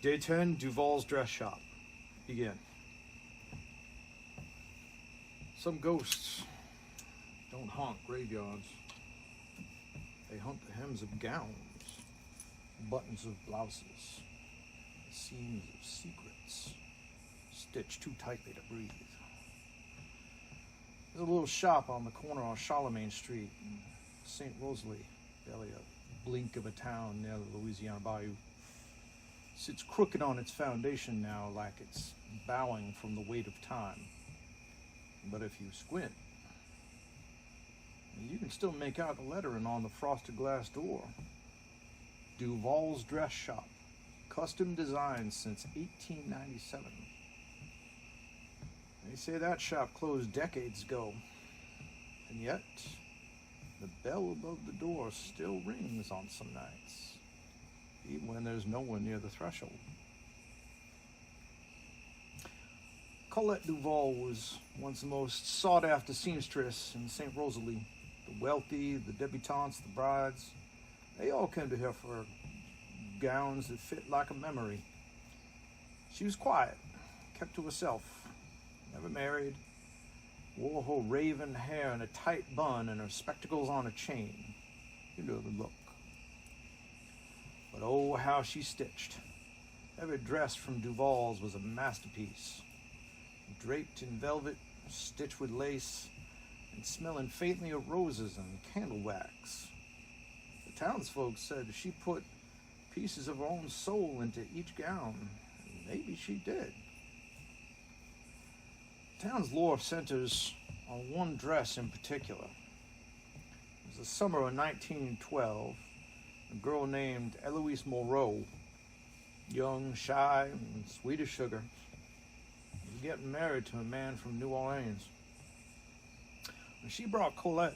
Day 10, Duval's dress shop. Begin. Some ghosts don't haunt graveyards. They hunt the hems of gowns, buttons of blouses, the seams of secrets, stitched too tightly to breathe. There's a little shop on the corner of Charlemagne Street in St. Rosalie, barely a blink of a town near the Louisiana Bayou. Sits crooked on its foundation now, like it's bowing from the weight of time. But if you squint, you can still make out the lettering on the frosted glass door. Duval's Dress Shop, custom designed since 1897. They say that shop closed decades ago, and yet the bell above the door still rings on some nights, even when there's no one near the threshold. Colette Duval was once the most sought-after seamstress in St. Rosalie. The wealthy, the debutantes, the brides, they all came to her for gowns that fit like a memory. She was quiet, kept to herself, never married, wore her raven hair in a tight bun and her spectacles on a chain. You know the look. But oh, how she stitched. Every dress from Duval's was a masterpiece. Draped in velvet, stitched with lace, and smelling faintly of roses and candle wax. The townsfolk said she put pieces of her own soul into each gown, and maybe she did. The town's lore centers on one dress in particular. It was the summer of 1912. A girl named Eloise Moreau, young, shy, and sweet as sugar, was getting married to a man from New Orleans. And she brought Colette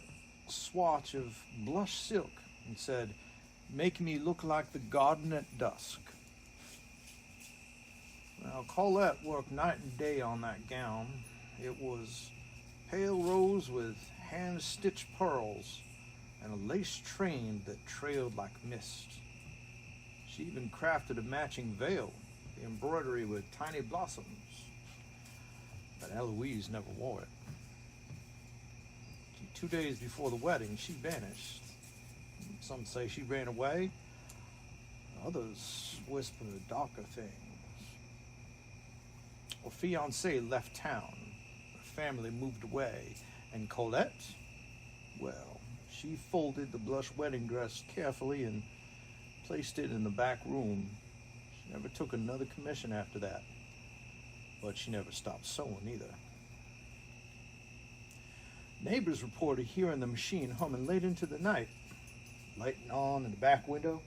a swatch of blush silk and said, "Make me look like the garden at dusk." Now, Colette worked night and day on that gown. It was pale rose with hand-stitched pearls and a lace train that trailed like mist. She even crafted a matching veil, the embroidery with tiny blossoms. But Eloise never wore it. 2 days before the wedding, she vanished. Some say she ran away. Others whisper darker things. Her fiancé left town. Her family moved away. And Colette? Well, she folded the blush wedding dress carefully and placed it in the back room. She never took another commission after that. But she never stopped sewing either. Neighbors reported hearing the machine humming late into the night, lighting on in the back window,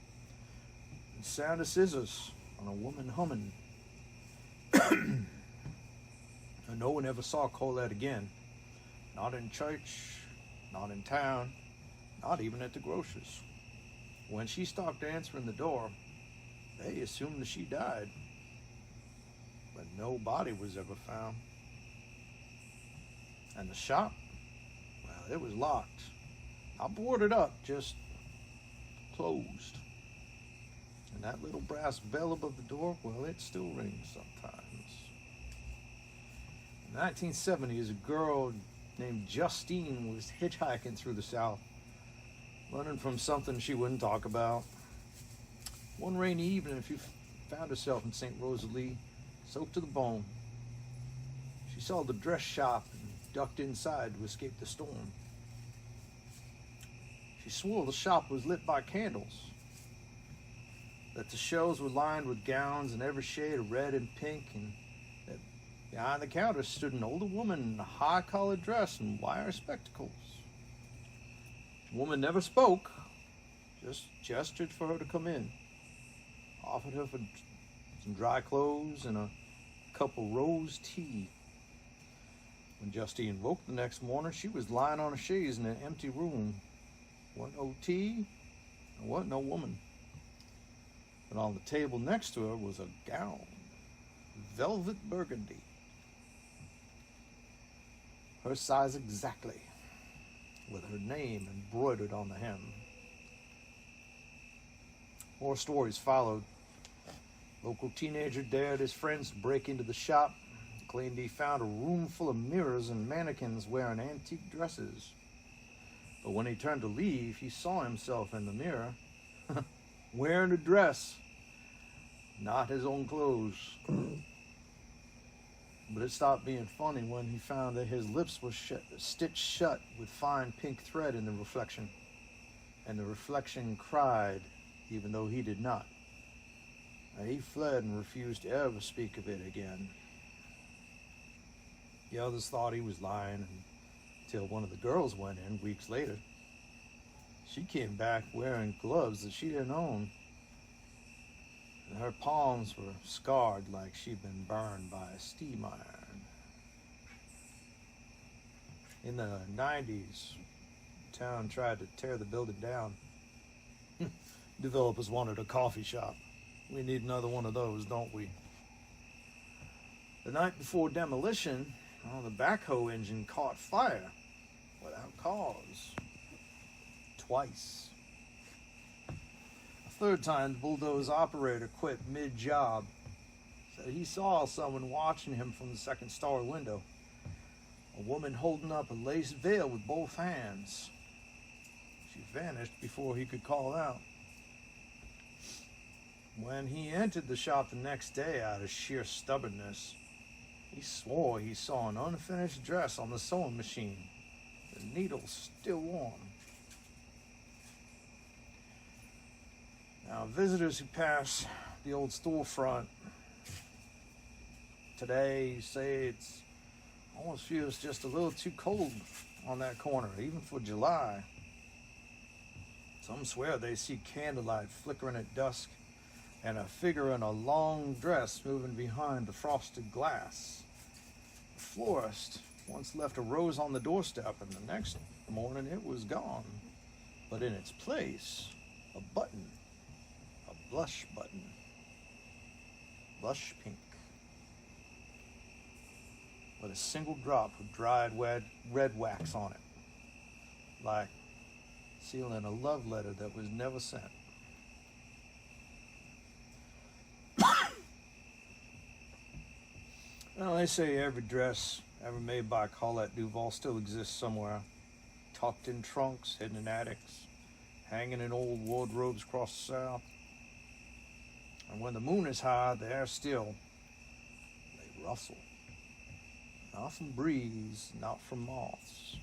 and sound of scissors on a woman humming. And no one ever saw Colette again. Not in church, not in town, not even at the grocer's. When she stopped answering the door, they assumed that she died. But no body was ever found. And the shop? Well, it was locked. Not boarded up, just closed. And that little brass bell above the door, well, it still rings sometimes. In the 1970s, a girl named Justine was hitchhiking through the South, running from something she wouldn't talk about. One rainy evening, she found herself in St. Rosalie, soaked to the bone. She saw the dress shop and ducked inside to escape the storm. She swore the shop was lit by candles, that the shelves were lined with gowns in every shade of red and pink, and that behind the counter stood an older woman in a high-collared dress and wire spectacles. The woman never spoke, just gestured for her to come in, offered her for some dry clothes and a cup of rose tea. When Justine woke the next morning, she was lying on a chaise in an empty room. Wasn't no tea, and wasn't no woman. But on the table next to her was a gown, velvet burgundy. Her size exactly, with her name embroidered on the hem. More stories followed. Local teenager dared his friends to break into the shop, claimed he found a room full of mirrors and mannequins wearing antique dresses. But when he turned to leave, he saw himself in the mirror, wearing a dress, not his own clothes. But it stopped being funny when he found that his lips were stitched shut with fine pink thread in the reflection, and the reflection cried, even though he did not. He fled and refused to ever speak of it again. The others thought he was lying until one of the girls went in weeks later. She came back wearing gloves that she didn't own. And her palms were scarred like she'd been burned by a steam iron. In the 90s, the town tried to tear the building down. Developers wanted a coffee shop. We need another one of those, don't we? The night before demolition, the backhoe engine caught fire without cause. Twice. A third time, the bulldoze operator quit mid-job. Said he saw someone watching him from the second-story window. A woman holding up a lace veil with both hands. She vanished before he could call out. When he entered the shop the next day out of sheer stubbornness, he swore he saw an unfinished dress on the sewing machine, the needle still warm. Now, visitors who pass the old storefront today say it's almost feels just a little too cold on that corner, even for July. Some swear they see candlelight flickering at dusk and a figure in a long dress moving behind the frosted glass. The florist once left a rose on the doorstep, and the next morning it was gone. But in its place, a button, a blush button, blush pink, with a single drop of dried red wax on it, like sealing a love letter that was never sent. Well, they say every dress ever made by Colette Duval still exists somewhere, tucked in trunks, hidden in attics, hanging in old wardrobes across the South. And when the moon is high, the air still, they rustle. Not from breeze, not from moths.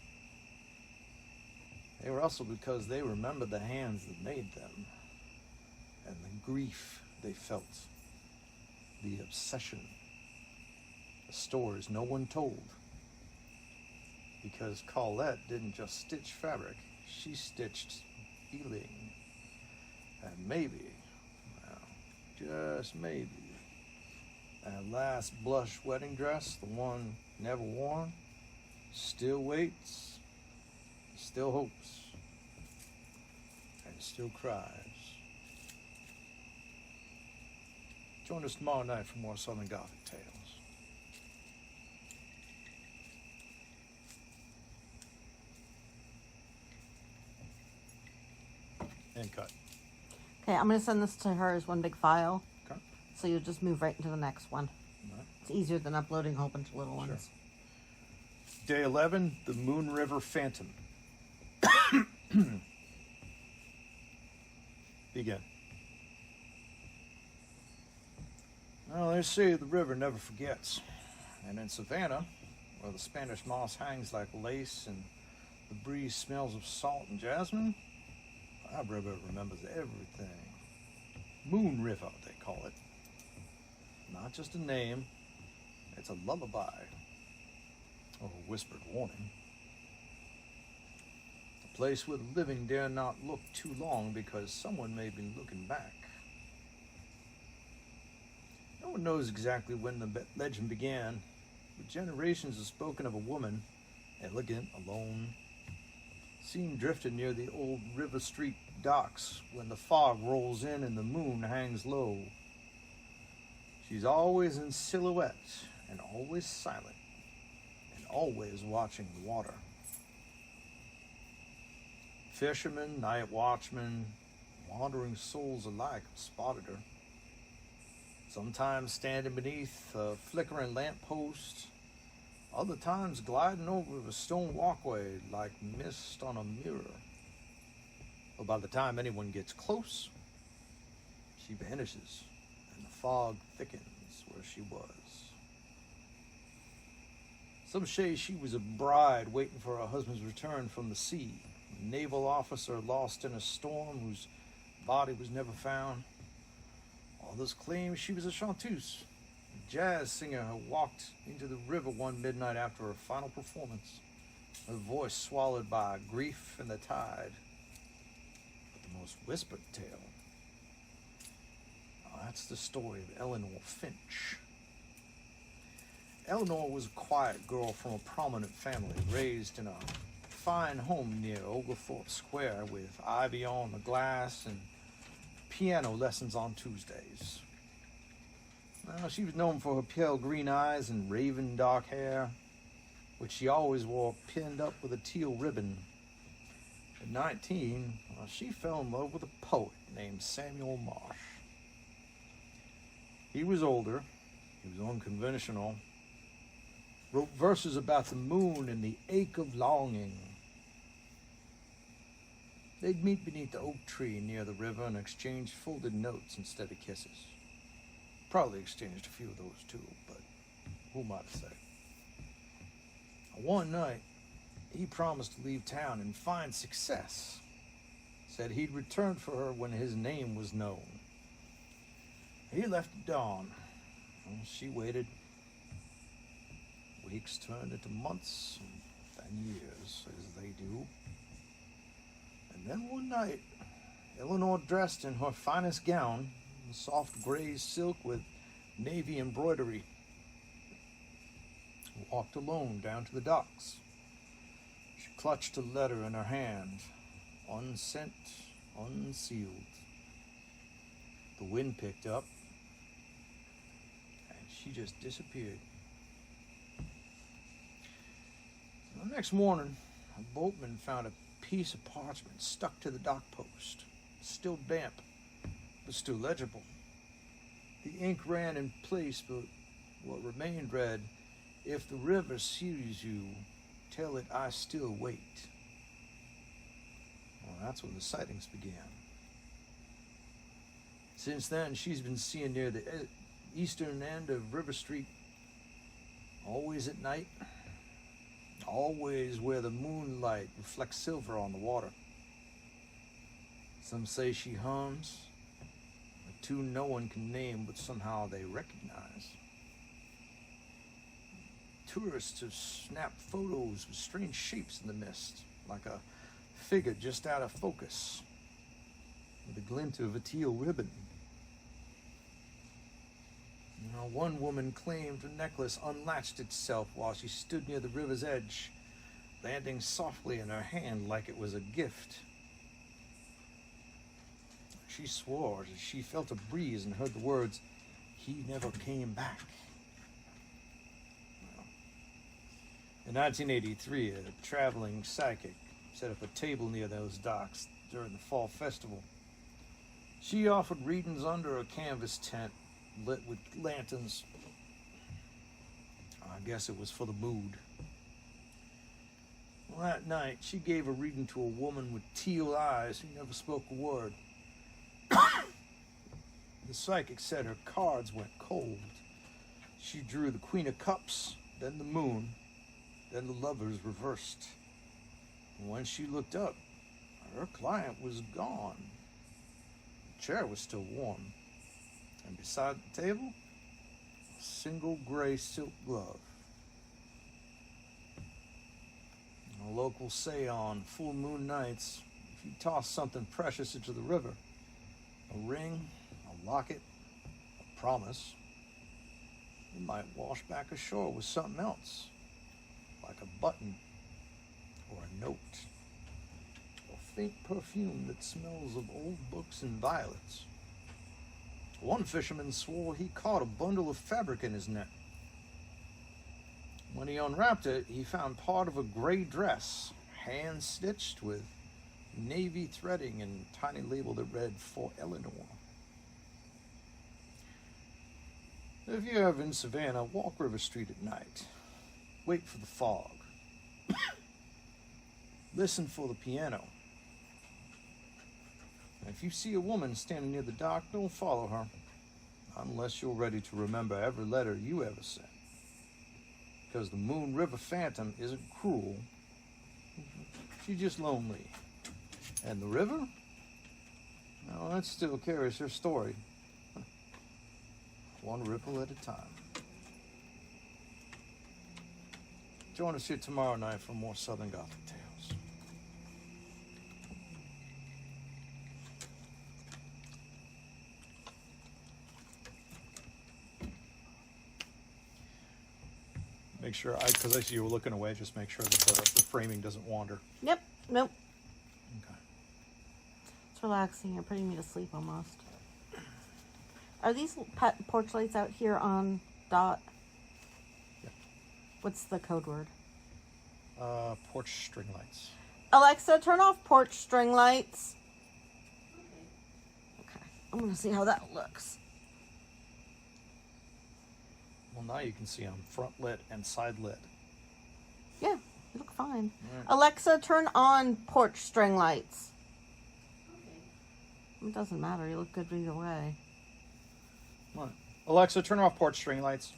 They rustle because they remember the hands that made them, and the grief they felt, the obsession, the stories no one told. Because Colette didn't just stitch fabric, she stitched feeling. And maybe, well, just maybe, that last blush wedding dress, the one never worn, still waits, still hopes, and still cries. Join us tomorrow night for more Southern Gothic Tales. And cut. Okay, I'm going to send this to her as one big file. Okay. So you'll just move right into the next one. Right. It's easier than uploading a whole bunch of little ones. Day 11, the Moon River Phantom. Begin. Well, they say the river never forgets. And in Savannah, where the Spanish moss hangs like lace and the breeze smells of salt and jasmine, our river remembers everything. Moon River, they call it. Not just a name, it's a lullaby, or a whispered warning. A place where the living dare not look too long because someone may be looking back. No one knows exactly when the legend began, but generations have spoken of a woman, elegant, alone, seen drifting near the old River Street docks when the fog rolls in and the moon hangs low. She's always in silhouette and always silent and always watching the water. Fishermen, night watchmen, wandering souls alike have spotted her. sometimes standing beneath a flickering lamppost, other times gliding over a stone walkway like mist on a mirror. But by the time anyone gets close, she vanishes, and the fog thickens where she was. Some say she was a bride waiting for her husband's return from the sea, a naval officer lost in a storm whose body was never found. Others claim she was a chanteuse, a jazz singer who walked into the river one midnight after her final performance, her voice swallowed by grief and the tide. But the most whispered tale, that's the story of Eleanor Finch. Eleanor was a quiet girl from a prominent family, raised in a fine home near Oglethorpe Square with ivy on the glass and piano lessons on Tuesdays. She was known for her pale green eyes and raven dark hair, which she always wore pinned up with a teal ribbon. At 19, she fell in love with a poet named Samuel Marsh. He was older, he was unconventional, wrote verses about the moon and the ache of longing. They'd meet beneath the oak tree near the river and exchange folded notes instead of kisses. Probably exchanged a few of those too, but who am I to say? One night, he promised to leave town and find success. Said he'd return for her when his name was known. He left at dawn. She waited. Weeks turned into months, and then years, as they do. And then one night, Eleanor, dressed in her finest gown, soft gray silk with navy embroidery, walked alone down to the docks. She clutched a letter in her hand, unsent, unsealed. The wind picked up, and she just disappeared. The next morning, a boatman found a piece of parchment stuck to the dock post, still damp, but still legible. The ink ran in place, but what remained read, "If the river sees you, tell it I still wait." Well, that's when the sightings began. Since then, she's been seen near the eastern end of River Street, always at night, always where the moonlight reflects silver on the water. Some say she hums, a tune no one can name but somehow they recognize. Tourists have snapped photos with strange shapes in the mist, like a figure just out of focus, with a glint of a teal ribbon. One woman claimed her necklace unlatched itself while she stood near the river's edge, landing softly in her hand like it was a gift. She swore as she felt a breeze and heard the words, "He never came back." In 1983, a traveling psychic set up a table near those docks during the fall festival. She offered readings under a canvas tent lit with lanterns. I guess it was for the mood. Well, that night, she gave a reading to a woman with teal eyes who never spoke a word. The psychic said her cards went cold. She drew the Queen of Cups, then the moon, then the lovers reversed. And when she looked up, her client was gone. The chair was still warm. And beside the table, a single gray silk glove. Locals say on full moon nights, if you toss something precious into the river, a ring, a locket, a promise, it might wash back ashore with something else, like a button or a note, or faint perfume that smells of old books and violets. One fisherman swore he caught a bundle of fabric in his net. When he unwrapped it, he found part of a gray dress, hand-stitched with navy threading and a tiny label that read, "For Eleanor." If you're ever in Savannah, walk River Street at night. Wait for the fog. Listen for the piano. And if you see a woman standing near the dock, don't follow her. Unless you're ready to remember every letter you ever sent. Because the Moon River Phantom isn't cruel. She's just lonely. And the river? Well, that still carries her story. One ripple at a time. Join us here tomorrow night for more Southern Gothic Tales. Make sure, because I see you were looking away, just make sure that the framing doesn't wander. Yep. Nope. Okay. It's relaxing. You're putting me to sleep almost. Are these porch lights out here on dot? Yeah. What's the code word? Porch string lights. Alexa, turn off porch string lights. Okay. I'm going to see how that looks. Well, now you can see them front lit and side lit. Yeah, they look fine. Right. Alexa, turn on porch string lights. It doesn't matter. You look good either way. Right. Alexa, turn off porch string lights.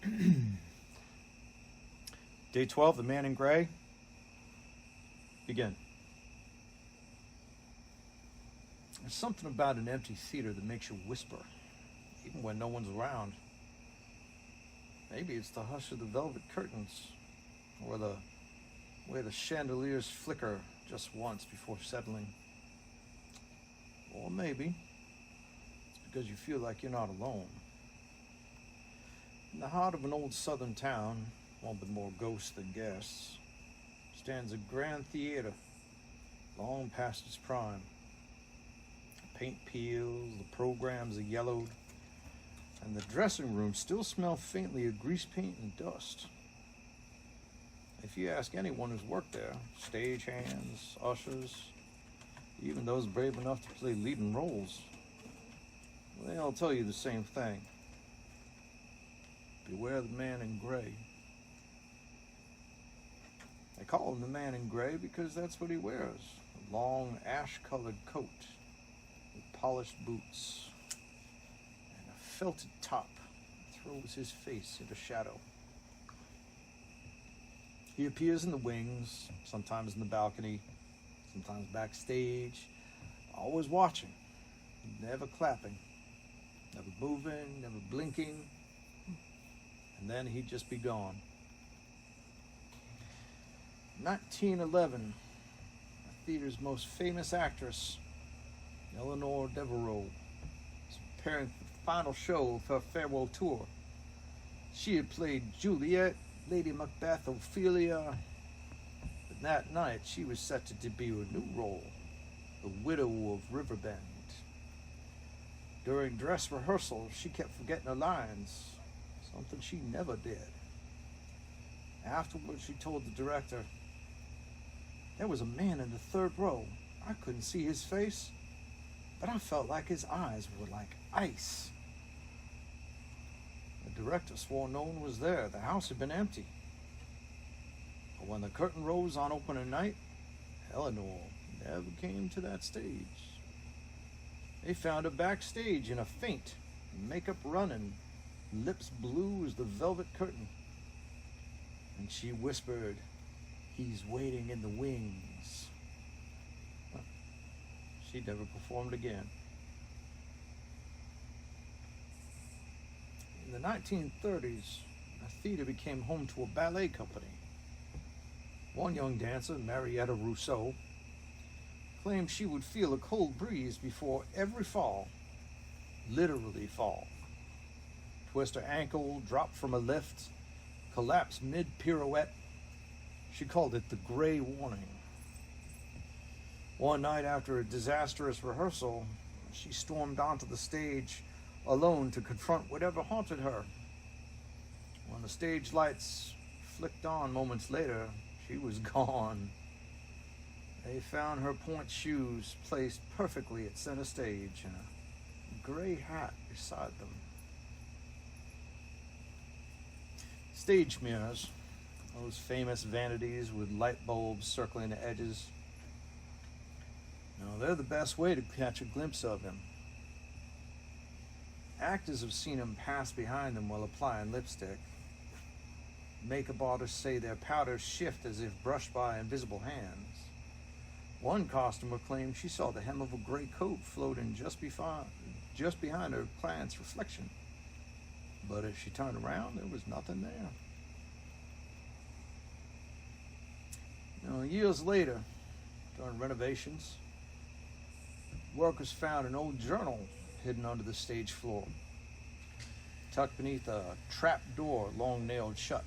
Okay. Day 12, The Man in Gray. Begin. There's something about an empty theater that makes you whisper, even when no one's around. Maybe it's the hush of the velvet curtains, or the way the chandeliers flicker just once before settling. Or maybe it's because you feel like you're not alone. In the heart of an old southern town, one with more ghosts than guests, stands a grand theater, long past its prime. The paint peels, the programs are yellowed, and the dressing rooms still smell faintly of grease paint and dust. If you ask anyone who's worked there, stagehands, ushers, even those brave enough to play leading roles, they'll tell you the same thing. Beware the man in gray. They call him the man in gray because that's what he wears. A long ash-colored coat with polished boots and a felted top that throws his face into shadow. He appears in the wings, sometimes in the balcony, sometimes backstage, always watching, never clapping, never moving, never blinking, and then he'd just be gone. 1911, the theater's most famous actress, Eleanor Devereaux, was preparing for the final show of her farewell tour. She had played Juliet, Lady Macbeth, Ophelia, but that night she was set to debut a new role, the widow of Riverbend. During dress rehearsal, she kept forgetting her lines, something she never did. Afterwards, she told the director, "There was a man in the third row. I couldn't see his face, but I felt like his eyes were like ice." The director swore no one was there. The house had been empty. But when the curtain rose on opening night, Eleanor never came to that stage. They found her backstage in a faint, makeup running, lips blue as the velvet curtain. And she whispered, "He's waiting in the wings." She never performed again. In the 1930s, the theater became home to a ballet company. One young dancer, Marietta Rousseau, claimed she would feel a cold breeze before every fall, literally fall. Twist her ankle, drop from a lift, collapse mid-pirouette. She called it the gray warning. One night after a disastrous rehearsal, she stormed onto the stage alone to confront whatever haunted her. When the stage lights flicked on moments later, she was gone. They found her pointe shoes placed perfectly at center stage and a gray hat beside them. Stage mirrors, those famous vanities with light bulbs circling the edges. Now, they're the best way to catch a glimpse of him. Actors have seen him pass behind them while applying lipstick. Makeup artists say their powders shift as if brushed by invisible hands. One costumer claimed she saw the hem of a gray coat floating just behind her client's reflection. But as she turned around, there was nothing there. Years later, during renovations, workers found an old journal hidden under the stage floor, tucked beneath a trap door long nailed shut.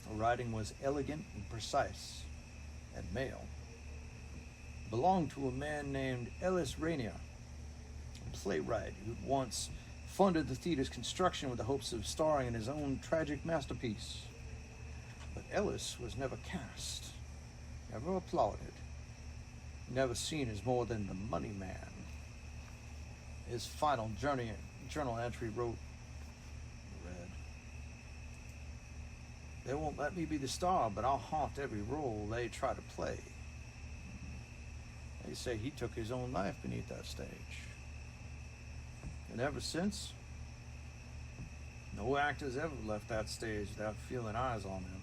The writing was elegant and precise, and male. It belonged to a man named Ellis Rainier, a playwright who'd once funded the theater's construction with the hopes of starring in his own tragic masterpiece. But Ellis was never cast, never applauded, never seen as more than the money man. His final journal entry read, "They won't let me be the star, but I'll haunt every role they try to play." They say he took his own life beneath that stage. And ever since, no actor's ever left that stage without feeling eyes on him.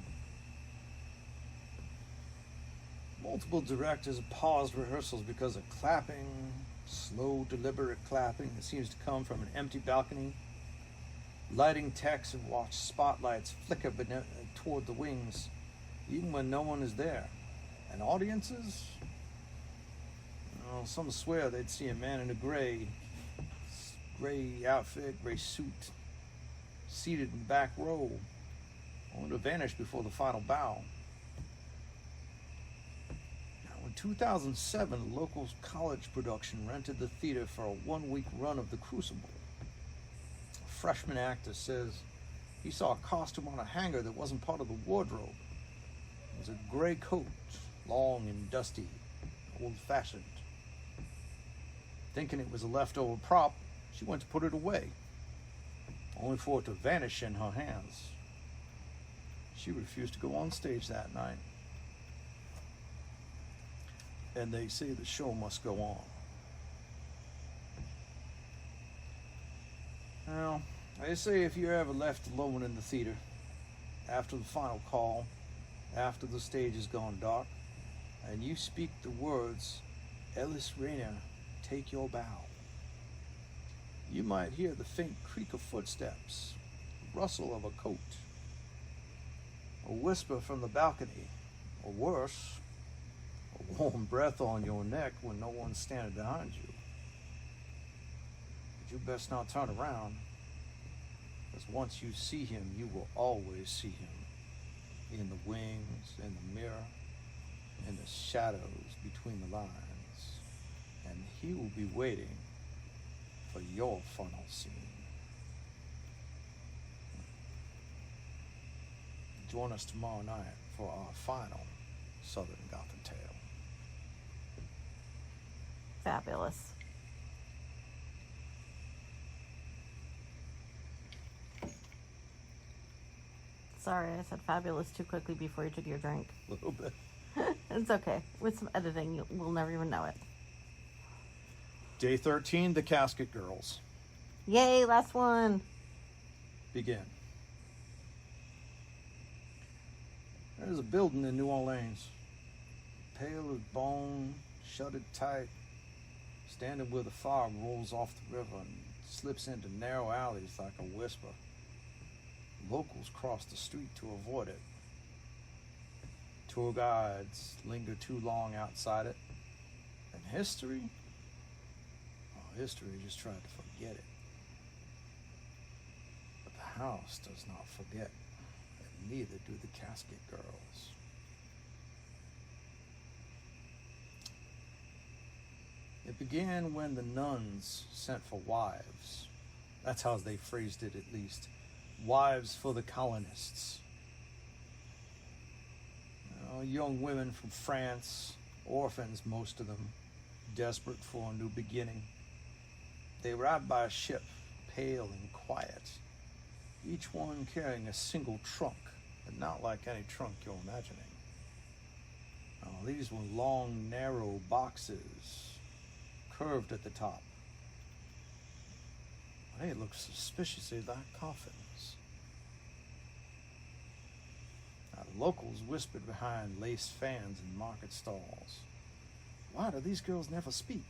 Multiple directors have paused rehearsals because of clapping, slow, deliberate clapping that seems to come from an empty balcony. Lighting techs have watched spotlights flicker toward the wings, even when no one is there. And audiences? Some swear they'd see a man in a gray outfit, gray suit, seated in the back row, only to vanish before the final bow. In 2007, a local college production rented the theater for a one-week run of The Crucible. A freshman actor says he saw a costume on a hanger that wasn't part of the wardrobe. It was a gray coat, long and dusty, old-fashioned. Thinking it was a leftover prop, she went to put it away, only for it to vanish in her hands. She refused to go on stage that night. And they say the show must go on. Now, they say if you're ever left alone in the theater, after the final call, after the stage has gone dark, and you speak the words, "Ellis Rainier, take your bow," you might hear the faint creak of footsteps, the rustle of a coat, a whisper from the balcony, or worse, a warm breath on your neck when no one's standing behind you. But you best not turn around, because once you see him, you will always see him. In the wings, in the mirror, in the shadows between the lines. And he will be waiting for your final scene. Join us tomorrow night for our final Southern Gothic Tale. Fabulous. Sorry, I said fabulous too quickly before you took your drink. A little bit. It's okay. With some editing, we'll never even know it. Day 13, the Casket Girls. Yay, last one. Begin. There's a building in New Orleans, pale as bone, shuttered tight, standing where the fog rolls off the river and slips into narrow alleys like a whisper. Locals cross the street to avoid it. Tour guides linger too long outside it. And history? Oh, history just tried to forget it. But the house does not forget, and neither do the Casket Girls. It began when the nuns sent for wives. That's how they phrased it, at least. Wives for the colonists. Young women from France, orphans, most of them, desperate for a new beginning. They arrived by a ship, pale and quiet, each one carrying a single trunk, but not like any trunk you're imagining. Oh, these were long, narrow boxes, curved at the top. They looked suspiciously like coffins. Now, the locals whispered behind lace fans in market stalls. Why do these girls never speak?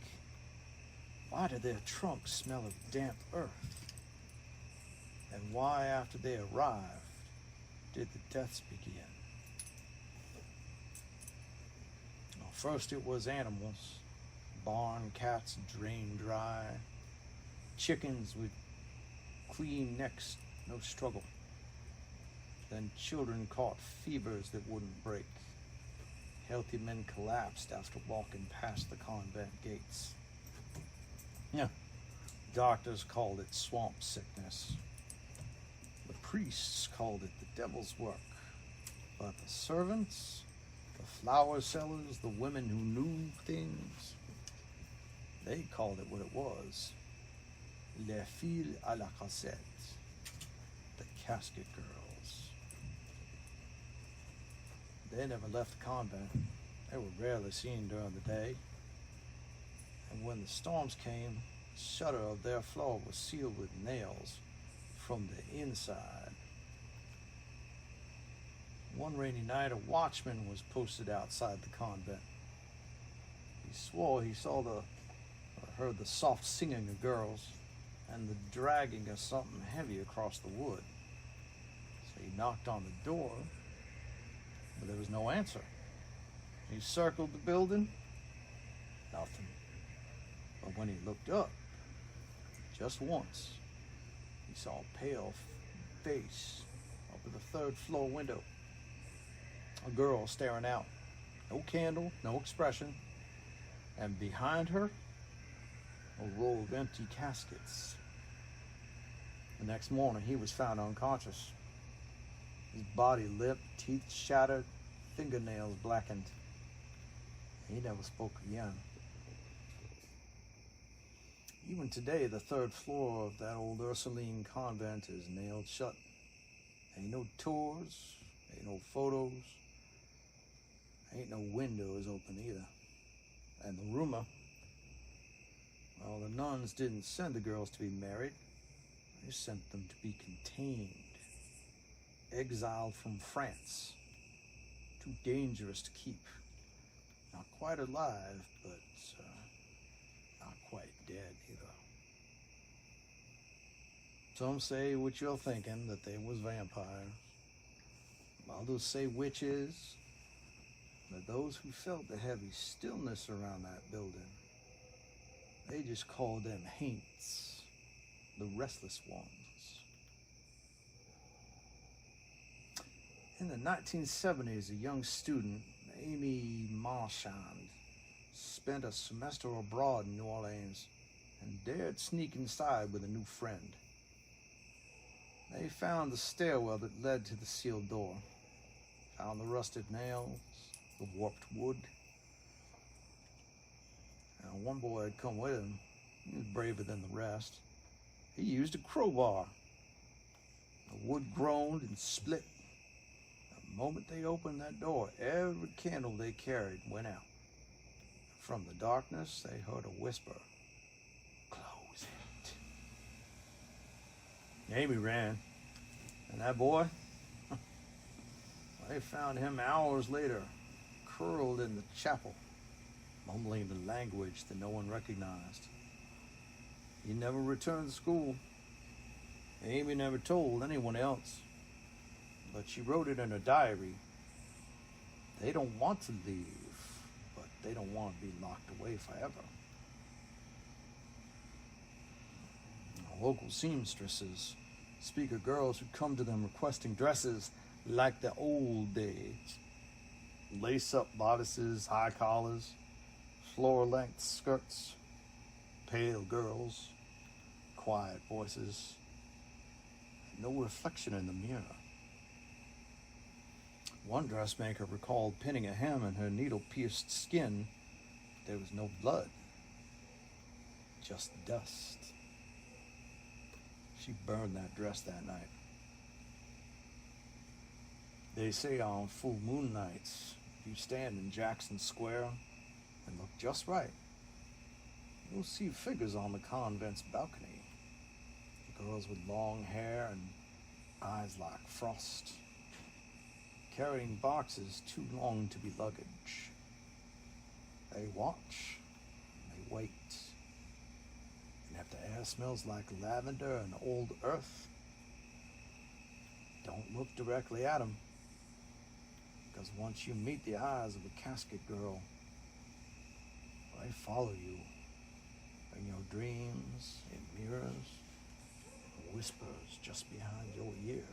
Why do their trunks smell of damp earth? And why, after they arrived, did the deaths begin? Well, first it was animals, barn cats drained dry, chickens with clean necks, no struggle. Then children caught fevers that wouldn't break. Healthy men collapsed after walking past the convent gates. Yeah, doctors called it swamp sickness. The priests called it the devil's work. But the servants, the flower sellers, the women who knew things, they called it what it was. Les filles à la cassette. The Casket Girls. They never left the convent. They were rarely seen during the day. And when the storms came, the shutter of their floor was sealed with nails from the inside. One rainy night, a watchman was posted outside the convent. He swore he heard the soft singing of girls and the dragging of something heavy across the wood. So he knocked on the door, but there was no answer. He circled the building, nothing. But when he looked up, just once, he saw a pale face up at the third floor window. A girl staring out. No candle, no expression. And behind her, a row of empty caskets. The next morning, he was found unconscious. His body lipped, teeth shattered, fingernails blackened. He never spoke again. Even today, the third floor of that old Ursuline convent is nailed shut. Ain't no tours, ain't no photos, ain't no windows open either. And the rumor, well, the nuns didn't send the girls to be married. They sent them to be contained, exiled from France. Too dangerous to keep. Not quite alive, but not quite dead either. Some say what you're thinking, that they was vampires. Others say witches. But those who felt the heavy stillness around that building, they just called them haints, the restless ones. In the 1970s, a young student, Amy Marchand, spent a semester abroad in New Orleans and dared sneak inside with a new friend. They found the stairwell that led to the sealed door, found the rusted nails, the warped wood. Now, one boy had come with him. He was braver than the rest. He used a crowbar. The wood groaned and split. The moment they opened that door, every candle they carried went out. From the darkness, they heard a whisper, "Close it." Amy ran, and that boy, they found him hours later, curled in the chapel, mumbling the language that no one recognized. He never returned to school. Amy never told anyone else, but she wrote it in her diary. They don't want to leave, but they don't want to be locked away forever. Local seamstresses speak of girls who come to them requesting dresses like the old days. Lace-up bodices, high collars, floor-length skirts, pale girls, quiet voices, no reflection in the mirror. One dressmaker recalled pinning a hem in her needle-pierced skin. There was no blood, just dust. She burned that dress that night. They say on full moon nights, if you stand in Jackson Square and look just right, you'll see figures on the convent's balcony. Girls with long hair and eyes like frost, carrying boxes too long to be luggage. They watch, and they wait. And if the air smells like lavender and old earth, don't look directly at them. Because once you meet the eyes of a casket girl, they follow you in your dreams, in mirrors, and whispers just behind your ear.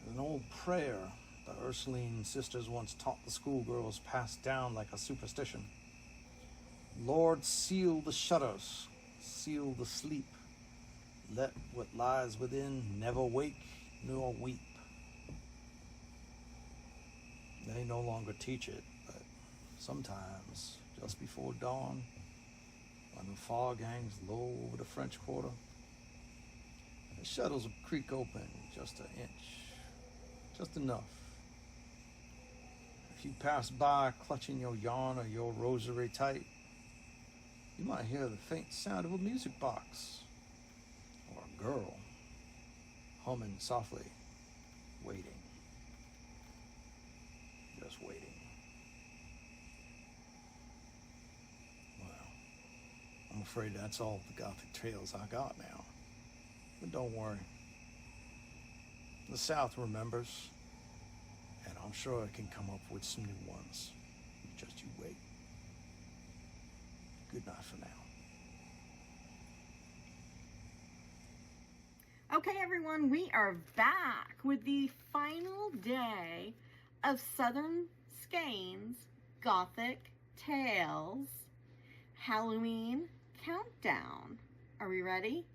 There's an old prayer the Ursuline sisters once taught the schoolgirls, passed down like a superstition. Lord, seal the shutters, seal the sleep. Let what lies within never wake nor weep. They no longer teach it, but sometimes, just before dawn, when the fog hangs low over the French Quarter, the shutters will creak open just an inch, just enough. If you pass by clutching your yarn or your rosary tight, you might hear the faint sound of a music box or a girl humming softly, waiting, just waiting. Well, I'm afraid that's all the Gothic tales I got now. But don't worry. The South remembers, and I'm sure it can come up with some new ones. Just you wait. Good night for now. Okay, everyone, we are back with the final day of Southern Skeins Gothic Tales Halloween Countdown. Are we ready?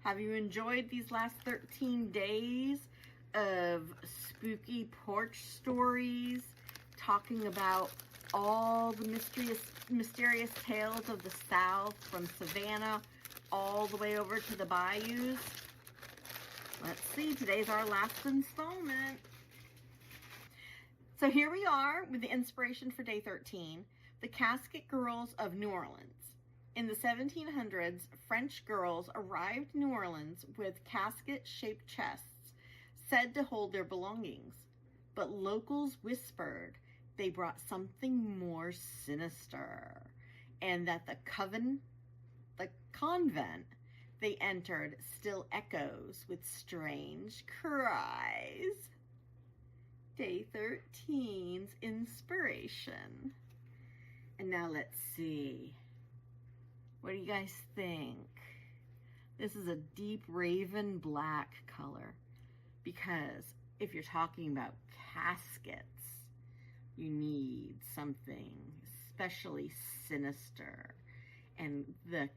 Have you enjoyed these last 13 days of spooky porch stories, talking about all the mysterious tales of the South, from Savannah all the way over to the bayous? Let's see, today's our last installment. So here we are with the inspiration for day 13, the Casket Girls of New Orleans. In the 1700s, French girls arrived in New Orleans with casket-shaped chests said to hold their belongings. But locals whispered they brought something more sinister, and that the convent they entered still echoes with strange cries. Day 13's inspiration. And now let's see. What do you guys think? This is a deep raven black color, because if you're talking about caskets, you need something especially sinister, and the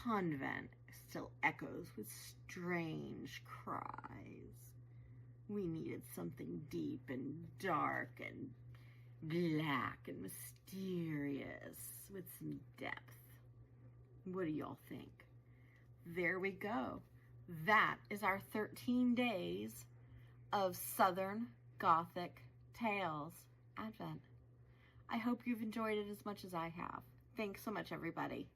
convent still echoes with strange cries. We needed something deep and dark and black and mysterious with some depth. What do y'all think? There we go. That is our 13 days of Southern Gothic Tales Advent. I hope you've enjoyed it as much as I have. Thanks so much, everybody.